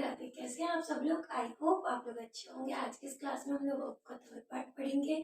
राधे कैसे हैं आप सब लोग। आई होप आप लोग अच्छे होंगे। आज की इस क्लास में हम लोग वर्ब का थर्ड पार्ट पढ़ेंगे।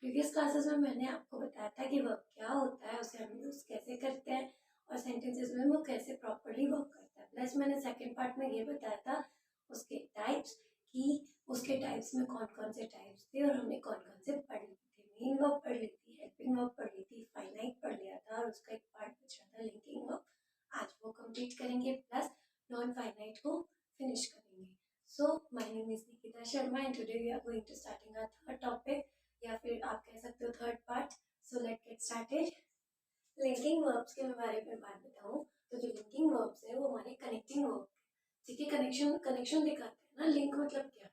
प्रीवियस क्लासेस में मैंने आपको बताया था कि वर्ब क्या होता है, उसे हम यूज कैसे करते हैं और सेंटेंसेस में वो कैसे प्रॉपर्ली वर्क करता है। प्लस मैंने सेकंड पार्ट में ये बताया था उसके टाइप्स, कि उसके टाइप्स में कौन कौन से टाइप्स थे और हमने कौन कौन से पढ़ लिए थे। मेन वर्ब पढ़ ली थी, हेल्पिंग वर्ब पढ़ ली थी, फाइनाइट पढ़ लिया था और उसका एक पार्ट बचा था लिंकिंग वर्ब। आज वो कंप्लीट करेंगे, प्लस नॉन फाइनाइट को finish करेंगे। So my name is Nikita Sharma and today we are going to starting our third topic या फिर आप कह सकते हो third part. So let's get started। Linking verbs के बारे में बात बताऊं तो जो लिंकिंग वर्ब्स है वो हमारे कनेक्टिंग वर्ब, ठीक है। कनेक्शन दिखाते हैं ना। लिंक मतलब क्या,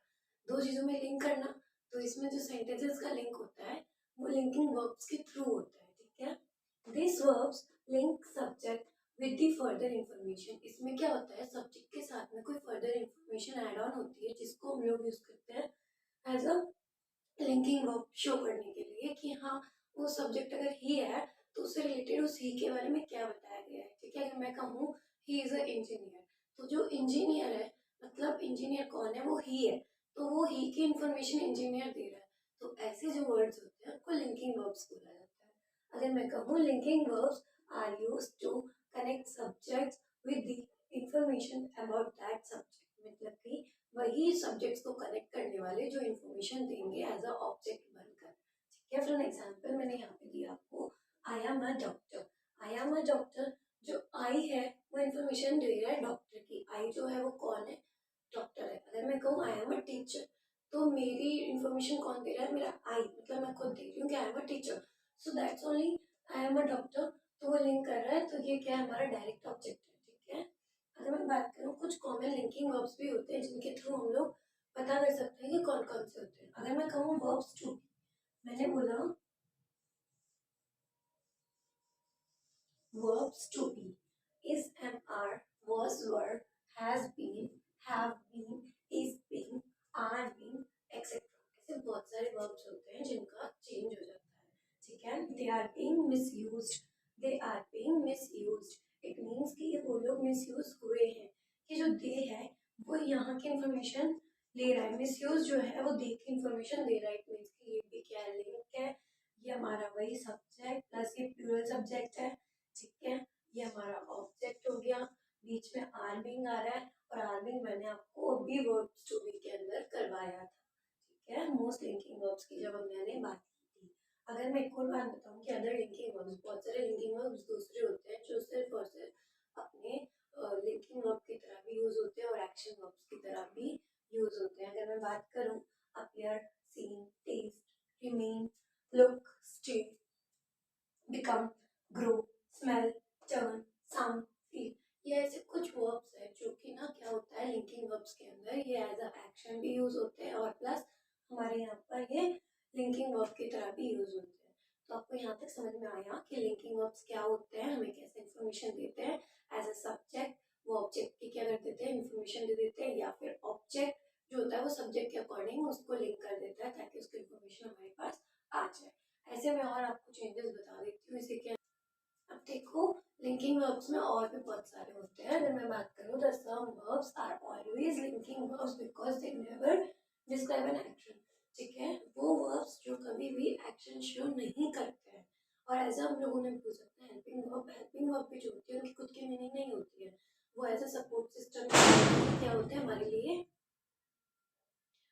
दो चीजों में लिंक करना। तो इसमें जो सेंटेंसेस का लिंक होता है वो लिंकिंग वर्ब्स के थ्रू होता है, ठीक है। This verbs link subject with the further information. इसमें क्या होता है, सब्जेक्ट के साथ में कोई फर्दर इंफॉर्मेशन ऐड ऑन होती है जिसको हम लोग यूज करते हैं as a linking verb show करने के लिए कि हाँ वो सब्जेक्ट अगर ही है तो उससे रिलेटेड उस ही के बारे में क्या बताया गया है, ठीक है। अगर मैं कहूँ ही इज अ इंजीनियर, तो जो इंजीनियर है मतलब इंजीनियर कौन है, वो ही है, तो वो ही की इंफॉर्मेशन इंजीनियर दे रहा है। तो ऐसे जो वर्ड्स होते हैं उनको लिंकिंग वर्ब्स बोला जाता है। अगर मैं कहूँ linking verbs are used to connect subjects with the information about that subject, मतलब कि वही सब्जेक्ट्स को कनेक्ट करने वाले जो इन्फॉर्मेशन देंगे एज अ ऑब्जेक्ट बनकर, ठीक है। फॉर एन एग्जांपल मैंने यहाँ पे दिया आपको I am a doctor. I am a doctor, जो आई है वो इन्फॉर्मेशन दे रहा है डॉक्टर की। आई जो है वो कौन है, डॉक्टर है। अगर मैं कहूँ आई एम अ टीचर, तो मेरी इन्फॉर्मेशन कौन दे रहा है, मेरा आई, मतलब मैं खुद दे रही हूँ कि I am a teacher, so that's only I am a doctor. तो वो लिंक कर रहा है, तो ये क्या है, हमारा डायरेक्ट ऑब्जेक्ट है, ठीक है। अगर मैं बात करूँ कुछ कॉमन लिंकिंग वर्ब्स भी होते हैं जिनके थ्रू हम लोग पता कर सकते हैं कि कौन कौन से होते हैं। अगर मैं कहूँ वर्ब्स टू बी, मैंने बोला verbs to be, is am are, was were, has been, have been, is being, are being, etc। ऐसे बहुत सारे वर्ब्स होते हैं जिनका चेंज हो जाता है, ठीक है। they are being misused, they are being misused, it means कि वो लोग मिसयूज हुए हैं, कि जो दे है वो यहाँ की इंफॉर्मेशन ले रहा है। मिसयूज जो है वो दे की इंफॉर्मेशन दे रहा है। इट मीन्स कि ये भी क्या है, लिंक है। ये हमारा वही सब्जेक्ट प्लस ये प्लूरल सब्जेक्ट है, ठीक है। ये हमारा ऑब्जेक्ट हो गया, बीच में आर बीइंग आ रहा है, और आर बीइंग मैंने आपको अभी वर्ब्स टू बी के अंदर करवाया था, ठीक है। मोस्ट लिंकिंग वर्ब्स की जब मैंने बात की थी। अगर मैं एक और बात बताऊं कि अदर लिंकिंग वर्ब्स, बहुत सारे लिंकिंग वर्ब्स दूसरे होते हैं जो सिर्फ और सिर्फ अपने लिंकिंग वर्ब की तरह भी यूज होते हैं और एक्शन वर्ब्स की तरह भी यूज होते हैं। अगर मैं बात करूं appear, seem, taste, remain, look, stay, become, grow, smell, turn, sound, feel, ये ऐसे कुछ वर्ब्स है जो कि ना क्या होता है लिंकिंग वर्ब्स के अंदर ये एज अ एक्शन भी यूज होते हैं और प्लस हमारे यहाँ पर ये लिंकिंग वर्ब की तरह भी यूज होते हैं। तो आपको यहाँ तक समझ में आया कि लिंकिंग वर्ब्स क्या होते हैं, हमें कैसे इन्फॉर्मेशन देते हैं एज अ सब्जेक्ट, वो ऑब्जेक्ट की क्या कर देते हैं, इन्फॉर्मेशन दे देते हैं, या फिर ऑब्जेक्ट जो होता है वो सब्जेक्ट के अकॉर्डिंग उसको लिंक कर देता है ताकि उसकी इन्फॉर्मेशन हमारे पास आ जाए। ऐसे में और आपको चेंजेस बता देती हूँ इसे क्या। अब देखो लिंकिंग वर्ब्स में और भी बहुत सारे होते हैं। अगर मैं बात करूँ the some verbs are always linking verbs because they never describe an action, ठीक है। वो वर्ब्स जो कभी भी एक्शन शो नहीं करते हैं। और ऐसा हम लोगों ने पूछ सकते हैं हेल्पिंग वर्ब भी जो होती है उनकी खुद की मीनिंग नहीं होती है, वो एज अ सपोर्ट सिस्टम क्या होते हैं हमारे लिए,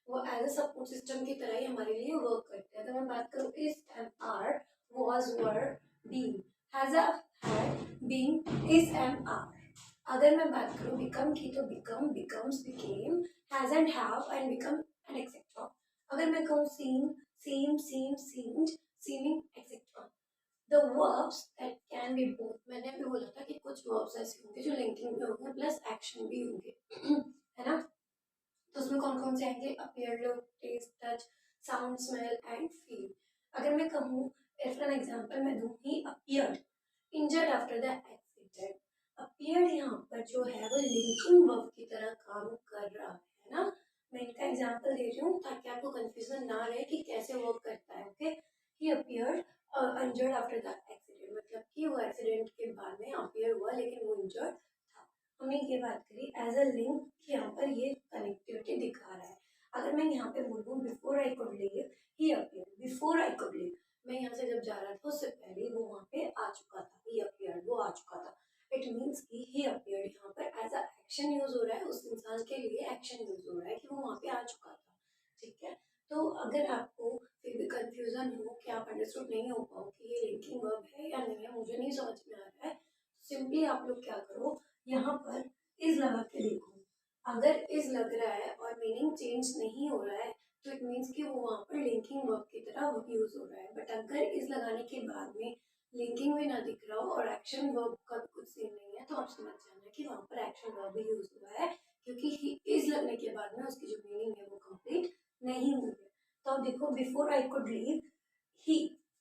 वो एज अ सपोर्ट सिस्टम की तरह ही हमारे लिए वर्क करते हैं। अगर मैं बात करूँ is am are, was were, been, has a, had, been, is am are। अगर मैं बात करूँ बिकम की तो become, becomes, became, has and have and become and etc। अगर मैं कहूँ scene, seem, seemed, seeming etc। the verbs that can be both, मैंने अभी बोला था कि कुछ verbs ऐसे होंगे जो लिंकिंग में होंगे प्लस एक्शन भी होंगे है ना। तो उसमें कौन कौन से आएंगे, appear, look, taste, touch, sound, smell and feel. अगर मैं कहूँ फॉर एन एग्जांपल मैं दूँ he appeared injured after the accident. Appeared यहाँ पर जो है वो लिंकिंग वर्ब की तरह काम कर रहा है ना। मैं इनका एग्जांपल दे रही हूँ ताकि आपको कंफ्यूजन ना रहे कि कैसे वर्क करता है। Okay, he appeared injured after the accident, मतलब कि वो एक्सीडेंट के बाद में अपीयर हुआ लेकिन वो इंजर्ड था। हमने ये बात करी एज अ लिंक कि यहाँ पर ये है उस इंसान के लिए एक्शन यूज हो रहा है कि वो वहाँ पे आ चुका था, ठीक है। तो अगर आपको फिर भी कंफ्यूजन हो कि आप अंडरस्टूड नहीं हो पाओ कि ये लिंकिंग वर्ब है या नहीं है, मुझे नहीं समझ में आ रहा है, सिंपली आप लोग क्या करो, यहाँ पर इज लगा के देखो। अगर इज लग रहा है और मीनिंग चेंज नहीं हो रहा है तो इट मीन्स कि वो वहाँ पर लिंकिंग वर्ब की तरह यूज हो रहा है। बट अगर इज लगाने के बाद में लिंकिंग में ना दिख रहा हो और एक्शन वर्ब का कुछ सीन नहीं है तो आप समझ जाना कि वहाँ पर एक्शन वर्ब भी यूज हुआ है, क्योंकि ही इज लगने के बाद में उसकी जो मीनिंग है वो कंप्लीट नहीं हुई है। तो अब देखो, बिफोर आई कुड लीव ही,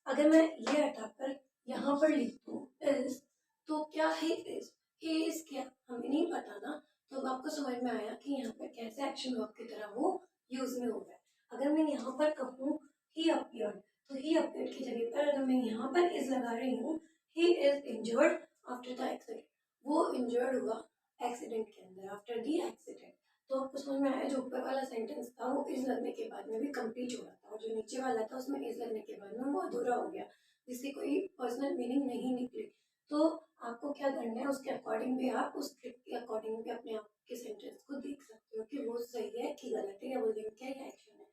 अगर मैं ये हटाकर यहाँ पर लिख दूँ इज, तो क्या ही इज क्या हमें नहीं पता ना। तो अब आपको समझ में आया कि यहाँ पर कैसे एक्शन वर्ब की तरह वो यूज में हो रहा है। अगर मैं यहाँ पर कहूँ ही अपीयर्ड, तो ही अपीयर्ड की जगह पर अगर मैं यहाँ पर इज लगा रही हूँ, he is injured after the accident, वो इंजर्ड हुआ एक्सीडेंट के अंदर, आफ्टर दी एक्सीडेंट। तो आपको समझ में आया, जो ऊपर वाला सेंटेंस था वो इज लगने के बाद में भी कंप्लीट हो रहा था, और जो नीचे वाला था उसमें इज लगने के बाद में वो अधूरा हो गया, जिसकी कोई पर्सनल मीनिंग नहीं निकली। तो आपको क्या करना है, उसके अकॉर्डिंग भी आप उस स्क्रिप्ट के अकॉर्डिंग भी अपने आप के सेंटेंस को देख सकते हो कि वो सही है कि गलत है, या वो लिंक है या एक्शन है।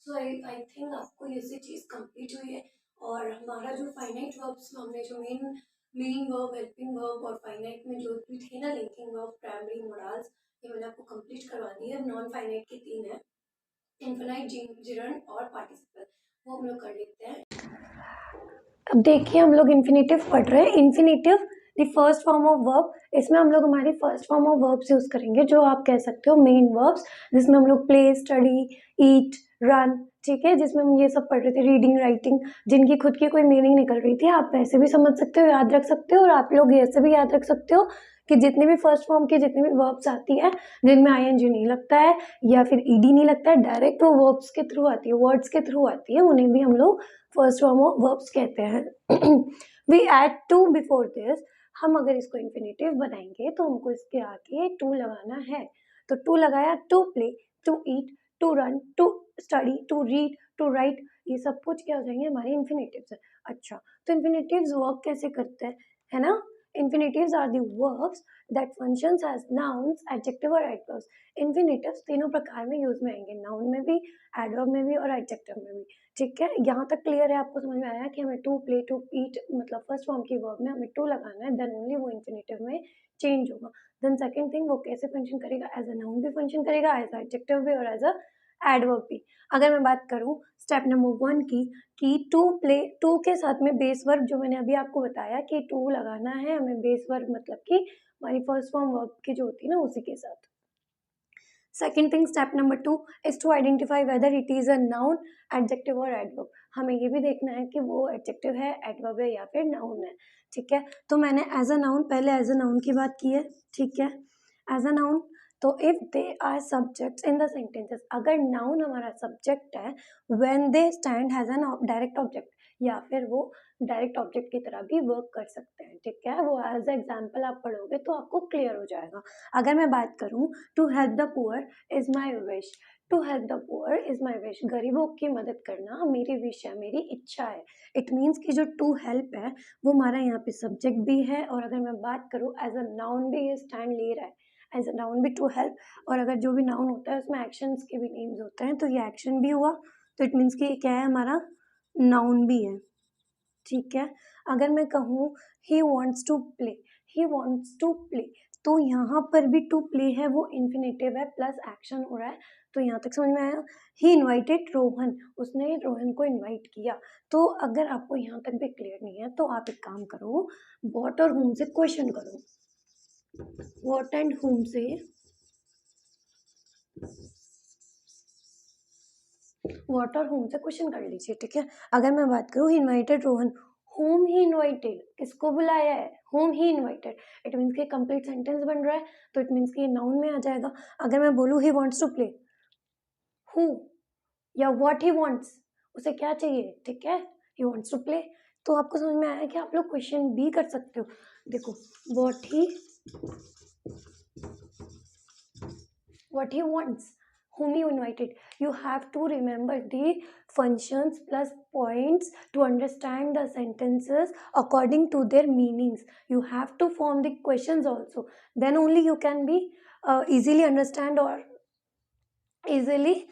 सो आई थिंक आपको ये सी चीज़ कंप्लीट हुई है। और हमारा जो फाइनाइट वर्ब्स, हमने जो main meaning verb, helping verb और फाइनाइट में जो भी थे ना लिंकिंग वर्ब, प्राइमरी, मोडाल्स, ये मैंने आपको कंप्लीट करवा दी है। नॉन फाइनाइट की 3 है, इन्फिनाइट, जिरंड और पार्टिसिपल, वो हम लोग कर लेते हैं। अब देखिए हम लोग इन्फिनेटिव पढ़ रहे हैं। Infinitive the first form of verb, इसमें हम लोग हमारी first form of verbs use करेंगे, जो आप कह सकते हो मेन वर्ब्स, जिसमें हम लोग प्ले, स्टडी, ईट, रन, ठीक है, जिसमें हम ये सब पढ़ रहे थे, रीडिंग, राइटिंग, जिनकी खुद की कोई मीनिंग निकल रही थी। आप ऐसे भी समझ सकते हो, याद रख सकते हो, और आप लोग ऐसे भी याद रख सकते हो कि जितनी भी फर्स्ट फॉर्म की जितनी भी वर्ब्स आती है जिनमें आईएनजी नहीं लगता है या फिर ईडी नहीं लगता है, डायरेक्ट वो वर्ब्स के थ्रू आती है, वर्ड्स के थ्रू आती है, उन्हें भी हम लोग फर्स्ट फॉर्म ऑफ वर्ब्स कहते हैं। We add to before this, हम अगर इसको इन्फिनेटिव बनाएंगे तो हमको इसके आगे टू लगाना है। तो टू लगाया, to play, to eat, to run, to study, to read, to write, ये सब कुछ क्या हो जाएंगे हमारे इन्फिनेटिव्स। अच्छा, तो इन्फिनेटिव्स वर्क कैसे करते हैं, है ना। Infinitives are the verbs that functions as nouns, adjective और adverbs. Infinitives तीनों प्रकार में यूज में आएंगे, नाउन में भी, एडवर्ब में भी और एडजेक्टिव में भी, ठीक है। यहाँ तक क्लियर है, आपको समझ में आया कि हमें टू प्ले, टू ईट, मतलब फर्स्ट फॉर्म की वर्ब में हमें टू लगाना है, देन ओनली वो इन्फिनेटिव में चेंज होगा। देन सेकंड थिंग, वो कैसे फंक्शन करेगा, एज अ नाउन भी फंक्शन करेगा, एज अ एडजेक्टिव भी और एज अ एडवर्ब भी। अगर मैं बात करूँ स्टेप नंबर 1 की, कि टू प्ले, टू के साथ में बेस वर्ब, जो मैंने अभी आपको बताया कि टू लगाना है हमें बेस वर्ब, मतलब कि हमारी फर्स्ट फॉर्म वर्ब की जो होती है ना उसी के साथ। Second thing, step number 2 is to identify whether it is a noun, adjective और एडवर्ब। हमें ये भी देखना है कि वो एडजेक्टिव है, एडवर्ब है या फिर नाउन है, ठीक है। तो मैंने एज अ नाउन, पहले एज अ नाउन की बात की है, ठीक है। एज अ नाउन, तो if they are subjects in the sentences, अगर नाउन हमारा सब्जेक्ट है, when they stand has an direct object, या फिर वो डायरेक्ट ऑब्जेक्ट की तरह भी वर्क कर सकते हैं, ठीक है। वो एज एग्जाम्पल आप पढ़ोगे तो आपको क्लियर हो जाएगा। अगर मैं बात करूँ, to help the poor is my wish, to help the poor is my wish, गरीबों की मदद करना मेरी विश है, मेरी इच्छा है। इट मीन्स कि जो टू हेल्प है वो हमारा यहाँ पे सब्जेक्ट भी है, और अगर मैं बात करूँ एज अ नाउन भी ये स्टैंड ले रहा है, एज अ नाउन भी टू हेल्प, और अगर जो भी नाउन होता है उसमें एक्शंस के भी नेम्स होते हैं, तो ये एक्शन भी हुआ, तो इट मीन्स कि क्या है, हमारा नाउन भी है, ठीक है। अगर मैं कहूँ he wants to play, he wants to play, तो यहाँ पर भी टू प्ले है, वो इन्फिनेटिव है प्लस एक्शन हो रहा है, तो यहाँ तक समझ में आया। ही इन्वाइटेड रोहन, उसने रोहन को इन्वाइट किया। तो अगर आपको यहाँ तक भी क्लियर नहीं है तो आप एक काम करो, वॉट और होम से क्वेश्चन करो, वॉट एंड होम से वॉट और होम से क्वेश्चन कर लीजिए, ठीक है। अगर मैं बात करूँ ही इन्वाइटेड रोहन, होम ही इन्वाइटेड, किसको बुलाया है, home he invited, it means कि कंप्लीट सेंटेंस बन रहा है, तो इट मीन्स कि ये नाउन में आ जाएगा। अगर मैं बोलूँ he wants to play, who या व्हाट ही वांट्स, उसे क्या चाहिए, ठीक है, ही वांट्स टू प्ले। तो आपको समझ में आया कि आप लोग क्वेश्चन भी कर सकते हो। देखो, what he wants, whom you invited, you have to remember the functions plus points to understand the sentences according to their meanings. You have to form the questions also, then only you can be easily understand or easily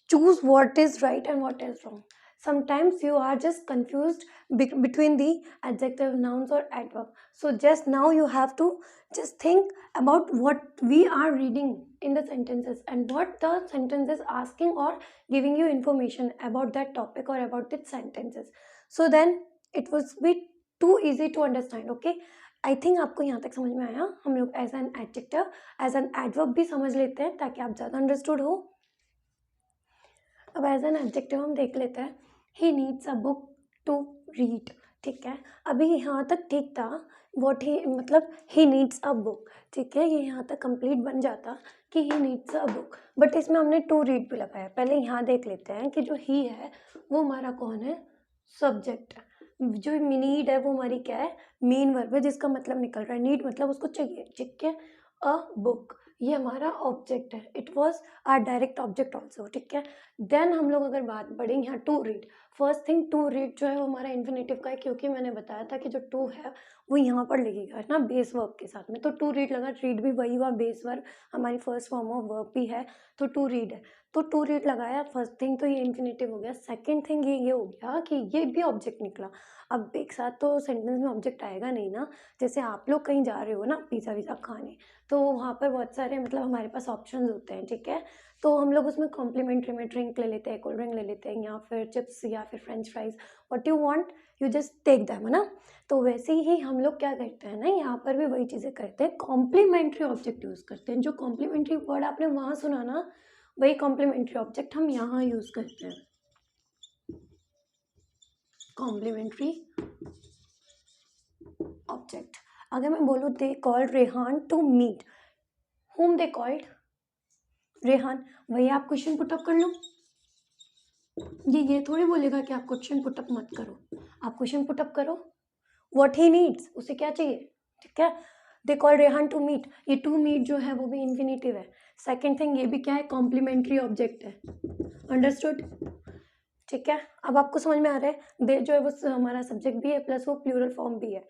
choose what is right and what is wrong. Sometimes you are just confused between the adjective, nouns or adverb. So just now you have to just think about what we are reading in the sentences and what the sentence is asking or giving you information about that topic or about the sentences. So then it will be too easy to understand. Okay, I think आपको यहाँ तक समझ में आया. हम लोग as an adjective as an adverb भी समझ लेते हैं ताकि आप ज़्यादा अंडरस्टूड हो. अब एज एन एडजेक्टिव हम देख लेते हैं. He needs a book to read. ठीक है, अभी यहाँ तक ठीक था. वॉट ही मतलब ही नीड्स अ बुक. ठीक है, ये यहाँ तक कंप्लीट बन जाता कि ही नीड्स अ बुक, बट इसमें हमने टू रीड भी लगाया. पहले यहाँ देख लेते हैं कि जो ही है वो हमारा कौन है, सब्जेक्ट. जो नीड है वो हमारी क्या है, मेन वर्ब है, जिसका मतलब निकल रहा है नीड मतलब उसको चाहिए. ठीक है, अ बुक ये हमारा ऑब्जेक्ट है. It was are direct object also. ठीक है, देन हम लोग अगर बात बढ़ेंगे यहाँ to read. First thing to read जो है वो हमारा इन्फिनेटिव का है, क्योंकि मैंने बताया था कि जो टू है वो यहाँ पर लगेगा ना बेस वर्ब के साथ में. तो टू रीड लगा, रीड भी वही हुआ, बेस वर्ब हमारी फर्स्ट फॉर्म ऑफ वर्ब भी है, तो टू रीड है. तो टू रीड लगाया फर्स्ट थिंग, तो ये इन्फिनेटिव हो गया. सेकेंड थिंग ये हो गया कि ये भी ऑब्जेक्ट निकला. अब एक साथ तो सेंटेंस में ऑब्जेक्ट आएगा नहीं ना. जैसे आप लोग कहीं जा रहे हो ना पिज़्ज़ा विज़्ज़ा खाने, तो वहाँ पर बहुत सारे मतलब हमारे पास ऑप्शंस होते हैं. ठीक है, तो हम लोग उसमें कॉम्प्लीमेंट्री में ड्रिंक ले लेते हैं, कोल्ड ड्रिंक ले लेते हैं, या फिर चिप्स या फिर french fries, what you want you just take them, है ना. तो वैसे ही हम लोग क्या करते हैं ना, यहाँ पर भी वही चीज़ें करते हैं, कॉम्प्लीमेंट्री ऑब्जेक्ट यूज़ करते हैं. जो कॉम्प्लीमेंट्री वर्ड आपने वहाँ सुना ना, वही कॉम्प्लीमेंट्री ऑब्जेक्ट हम यहाँ यूज़ करते हैं. Complementary object. अगर मैं बोलूँ they called Rehan to meet, whom they called? Rehan. वही आप क्वेश्चन पुटअप कर लो. ये थोड़ी बोलेगा कि आप क्वेश्चन पुटअप मत करो. आप क्वेश्चन पुटअप करो. व्हाट ही नीड्स, उसे क्या चाहिए. ठीक है, they call Rehan to meet. ये टू मीट जो है वो भी इन्फिनेटिव है. सेकेंड थिंग ये भी क्या है, कॉम्प्लीमेंट्री ऑब्जेक्ट है. अंडरस्टूड. ठीक है, अब आपको समझ में आ रहा है. दे जो है वो हमारा सब्जेक्ट भी है प्लस वो प्लूरल फॉर्म भी है.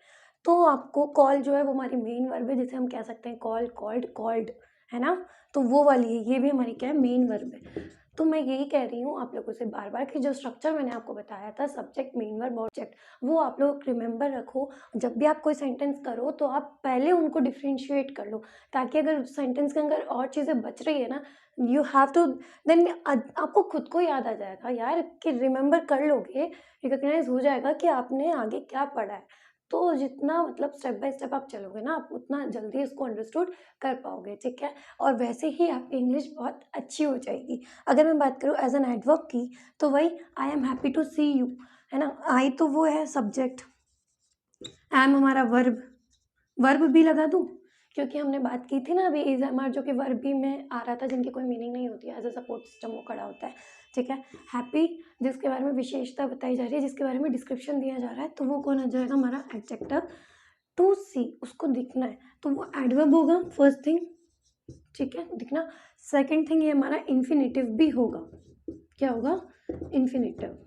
तो आपको कॉल जो है वो हमारी मेन वर्ब है, जिसे हम कह सकते हैं कॉल, कॉल्ड, कॉल्ड, है ना. तो वो वाली है, ये भी हमारी क्या है, मेन वर्ब है. तो मैं यही कह रही हूँ आप लोगों से बार बार कि जो स्ट्रक्चर मैंने आपको बताया था, सब्जेक्ट, मेन वर्ब, ऑब्जेक्ट, वो आप लोग रिमेंबर रखो. जब भी आप कोई सेंटेंस करो तो आप पहले उनको डिफ्रेंशिएट कर लो, ताकि अगर सेंटेंस के अंदर और चीज़ें बच रही है ना, यू हैव टू देन आपको खुद को याद आ जाएगा यार, कि रिमेंबर कर लोगे, रिकग्नाइज हो जाएगा कि आपने आगे क्या पढ़ा है. तो जितना मतलब स्टेप बाय स्टेप आप चलोगे ना, आप उतना जल्दी इसको अंडरस्टूड कर पाओगे. ठीक है, और वैसे ही आपकी इंग्लिश बहुत अच्छी हो जाएगी. अगर मैं बात करूँ एज एन एडवर्ब की, तो वही I am happy to see you, है ना. आई तो वो है सब्जेक्ट, एम हमारा वर्ब. वर्ब भी लगा दूँ, क्योंकि हमने बात की थी ना अभी इज हमारा, जो कि वर्ब भी में आ रहा था, जिनकी कोई मीनिंग नहीं होती है, एज अ सपोर्ट सिस्टम वो खड़ा होता है. ठीक है, हैप्पी जिसके बारे में विशेषता बताई जा रही है, जिसके बारे में डिस्क्रिप्शन दिया जा रहा है, तो वो कौन आ जाएगा, हमारा एडजेक्टिव. टू सी, उसको दिखना है, तो वो एडवर्ब होगा फर्स्ट थिंग. ठीक है, दिखना. सेकंड थिंग ये हमारा इन्फिनेटिव भी होगा. क्या होगा, इन्फिनेटिव.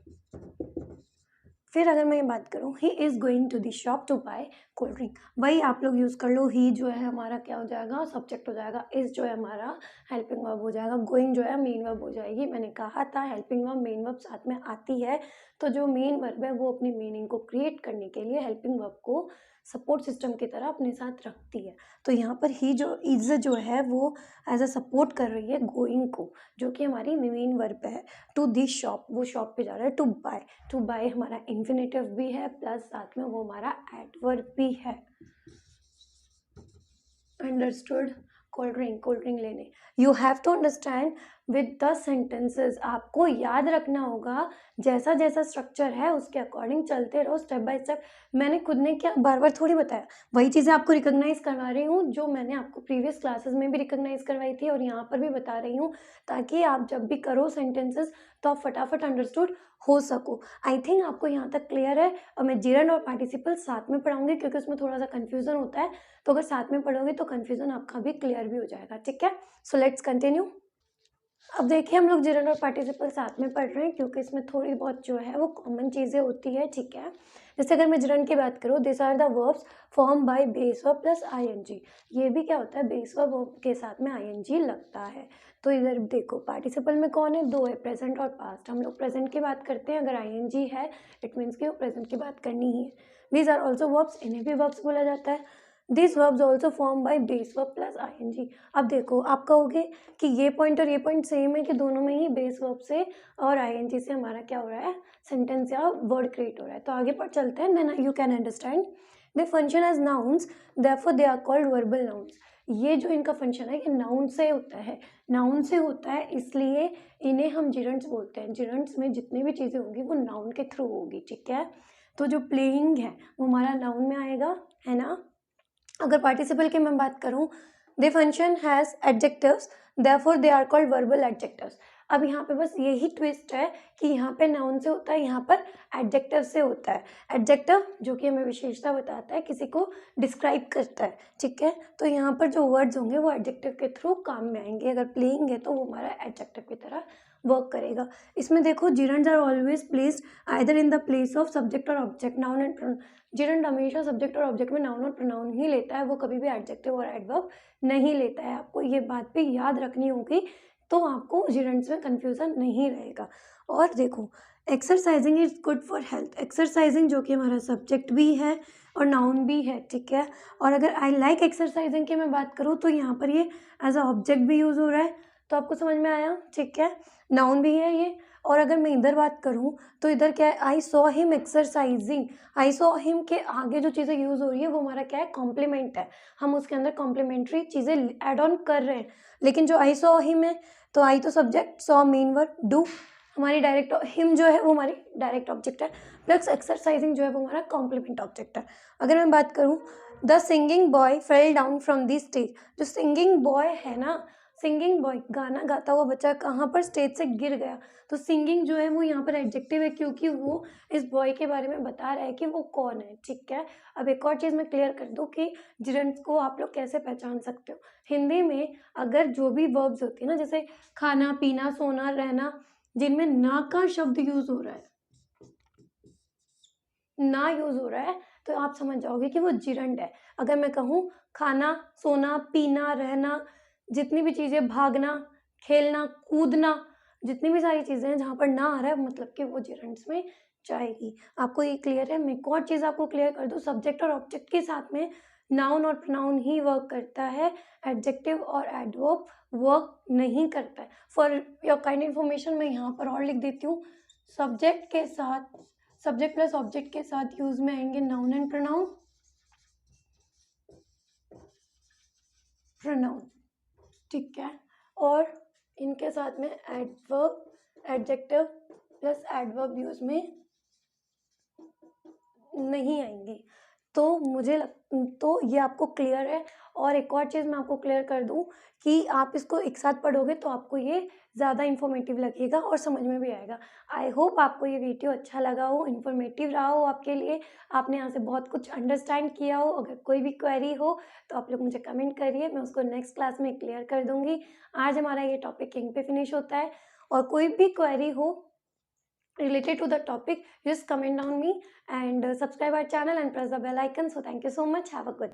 फिर अगर मैं बात करूँ, he is going to the shop to buy cold drink, वही आप लोग यूज़ कर लो. ही जो है हमारा क्या हो जाएगा, सब्जेक्ट हो जाएगा. इज़ जो है हमारा हेल्पिंग वर्ब हो जाएगा. गोइंग जो है मेन वर्ब हो जाएगी. मैंने कहा था हेल्पिंग वर्ब मेन वर्ब साथ में आती है, तो जो मेन वर्ब है वो अपनी मीनिंग को क्रिएट करने के लिए हेल्पिंग वर्ब को सपोर्ट सिस्टम की तरह अपने साथ रखती है. तो यहाँ पर ही जो इज़ जो है वो एज अ सपोर्ट कर रही है गोइंग को, जो कि हमारी मेन वर्ब है. टू दी शॉप, वो शॉप पे जा रहा है. टू बाय, टू बाय हमारा इन्फिनेटिव भी है, प्लस साथ में वो हमारा एडवर्ब भी है. अंडरस्टूड. कोल्ड ड्रिंक लेने. You have to understand with the sentences. आपको याद रखना होगा, जैसा जैसा स्ट्रक्चर है उसके अकॉर्डिंग चलते रहो स्टेप बाय स्टेप. मैंने खुद ने क्या बार बार थोड़ी बताया, वही चीज़ें आपको रिकॉग्नाइज करवा रही हूँ जो मैंने आपको प्रीवियस क्लासेस में भी रिकॉग्नाइज करवाई थी और यहाँ पर भी बता रही हूँ, ताकि आप जब भी करो सेंटेंसेस तो आप फटाफट अंडरस्टूड हो सको. आई थिंक आपको यहाँ तक क्लियर है. और मैं जिरंड और पार्टिसिपल साथ में पढ़ाऊंगी, क्योंकि उसमें थोड़ा सा कन्फ्यूजन होता है, तो अगर साथ में पढ़ोगे तो कन्फ्यूजन आपका भी क्लियर भी हो जाएगा. ठीक है, सो लेट्स कंटिन्यू. अब देखिए हम लोग जिरंड और पार्टिसिपल साथ में पढ़ रहे हैं, क्योंकि इसमें थोड़ी बहुत जो है वो कॉमन चीज़ें होती है. ठीक है, जैसे अगर मैं जिरंड की बात करूँ, this are the verbs form by base verb plus ING. ये भी क्या होता है, बेस वर्ब के साथ में आईएनजी लगता है। तो इधर देखो पार्टिसिपल में कौन है, दो है, प्रेजेंट और पास्ट। हम लोग प्रेजेंट की बात करते हैं, अगर आईएनजी है इट मीन्स कि वो प्रेजेंट की बात करनी ही है। दीज आर ऑल्सो वर्ब्स, इन्हें भी वर्ब्स बोला जाता है। This verbs also form by base verb plus ING. अब देखो आप कहोगे कि ये पॉइंट और ये पॉइंट सेम है कि दोनों में ही बेस वर्ब से और आईएनजी से हमारा क्या हो रहा है, सेंटेंस या वर्ड क्रिएट हो रहा है। तो आगे पर चलते हैं, then you can understand. They function as nouns, therefore they are called verbal nouns. ये जो इनका फंक्शन है ये नाउन से होता है, नाउन से होता है, इसलिए इन्हें हम जिरंड्स बोलते हैं। जिरंड्स में जितनी भी चीज़ें होंगी वो नाउन के थ्रू होगी, ठीक है। तो जो प्लेइंग है वो हमारा नाउन में आएगा, है ना। अगर पार्टिसिपल की मैं बात करूं, they function has adjectives, therefore they are called verbal adjectives. अब यहाँ पे बस यही ट्विस्ट है कि यहाँ पे नाउन से होता है, यहाँ पर एडजेक्टिव से होता है। एडजेक्टिव जो कि हमें विशेषता बताता है, किसी को डिस्क्राइब करता है, ठीक है। तो यहाँ पर जो वर्ड्स होंगे वो एडजेक्टिव के थ्रू काम में आएंगे। अगर प्लेइंग है तो वो हमारा एडजेक्टिव की तरह वर्क करेगा। इसमें देखो gerunds are always placed either in the place of subject और object, noun and pronoun. Gerund हमेशा सब्जेक्ट और ऑब्जेक्ट में नाउन और प्रोनाउन ही लेता है, वो कभी भी एडजेक्टिव और एडवर्ब नहीं लेता है। आपको ये बात भी याद रखनी होगी, तो आपको जिरंड्स में कंफ्यूजन नहीं रहेगा। और देखो exercising is good for health. Exercising जो कि हमारा सब्जेक्ट भी है और नाउन भी है, ठीक है। और अगर आई लाइक एक्सरसाइजिंग की मैं बात करूँ तो यहाँ पर ये एज अ ऑब्जेक्ट भी यूज़ हो रहा है, तो आपको समझ में आया, ठीक है। नाउन भी है ये। और अगर मैं इधर बात करूँ तो इधर क्या है, I saw him exercising. I saw him के आगे जो चीज़ें यूज़ हो रही है वो हमारा क्या है, कॉम्प्लीमेंट है। हम उसके अंदर कॉम्प्लीमेंट्री चीज़ें ऐड ऑन कर रहे हैं। लेकिन जो आई सॉ हिम है, तो आई तो subject, saw main verb, do हमारी डायरेक्ट, हिम जो है वो हमारी डायरेक्ट ऑब्जेक्ट है, प्लस एक्सरसाइजिंग जो है वो हमारा कॉम्प्लीमेंट ऑब्जेक्ट है। अगर मैं बात करूँ, the singing boy fell down from the stage. जो सिंगिंग बॉय है ना, सिंगिंग बॉय गाना गाता हुआ बच्चा कहाँ पर स्टेज से गिर गया। तो सिंगिंग जो है वो यहाँ पर एडजेक्टिव है, क्योंकि वो इस बॉय के बारे में बता रहा है कि वो कौन है, ठीक है। अब एक और चीज़ मैं क्लियर कर दूँ कि जिरंड्स को आप लोग कैसे पहचान सकते हो। हिंदी में अगर जो भी वर्ब्स होती है ना, जैसे खाना पीना सोना रहना, जिनमें ना का शब्द यूज हो रहा है, ना यूज हो रहा है, तो आप समझ जाओगे कि वो जिरंड है। अगर मैं कहूँ खाना सोना पीना रहना, जितनी भी चीज़ें, भागना खेलना कूदना, जितनी भी सारी चीज़ें हैं जहाँ पर ना आ रहा है, मतलब कि वो जिरंड्स में जाएगी। आपको ये क्लियर है। मैं एक और चीज़ आपको क्लियर कर दूँ, सब्जेक्ट और ऑब्जेक्ट के साथ में नाउन और प्रोनाउन ही वर्क करता है, एडजेक्टिव और एडवर्ब वर्क नहीं करता है। फॉर योर काइंड इन्फॉर्मेशन मैं यहाँ पर और लिख देती हूँ, सब्जेक्ट के साथ, सब्जेक्ट प्लस ऑब्जेक्ट के साथ यूज में आएंगे नाउन एंड प्रोनाउन, प्रोनाउन, ठीक है। और इनके साथ में adverb adjective plus adverb use में नहीं आएंगी। तो तो ये आपको क्लियर है। और एक और चीज़ मैं आपको क्लियर कर दूं कि आप इसको एक साथ पढ़ोगे तो आपको ये ज़्यादा इन्फॉर्मेटिव लगेगा और समझ में भी आएगा। आई होप आपको ये वीडियो अच्छा लगा हो, इन्फॉर्मेटिव रहा हो आपके लिए, आपने यहाँ से बहुत कुछ अंडरस्टैंड किया हो। अगर कोई भी क्वेरी हो तो आप लोग मुझे कमेंट करिए, मैं उसको नेक्स्ट क्लास में क्लियर कर दूँगी। आज हमारा ये टॉपिक यहीं पे फिनिश होता है, और कोई भी क्वेरी हो related to the topic, just comment on me and subscribe our channel and press the bell icon. So thank you so much. Have a good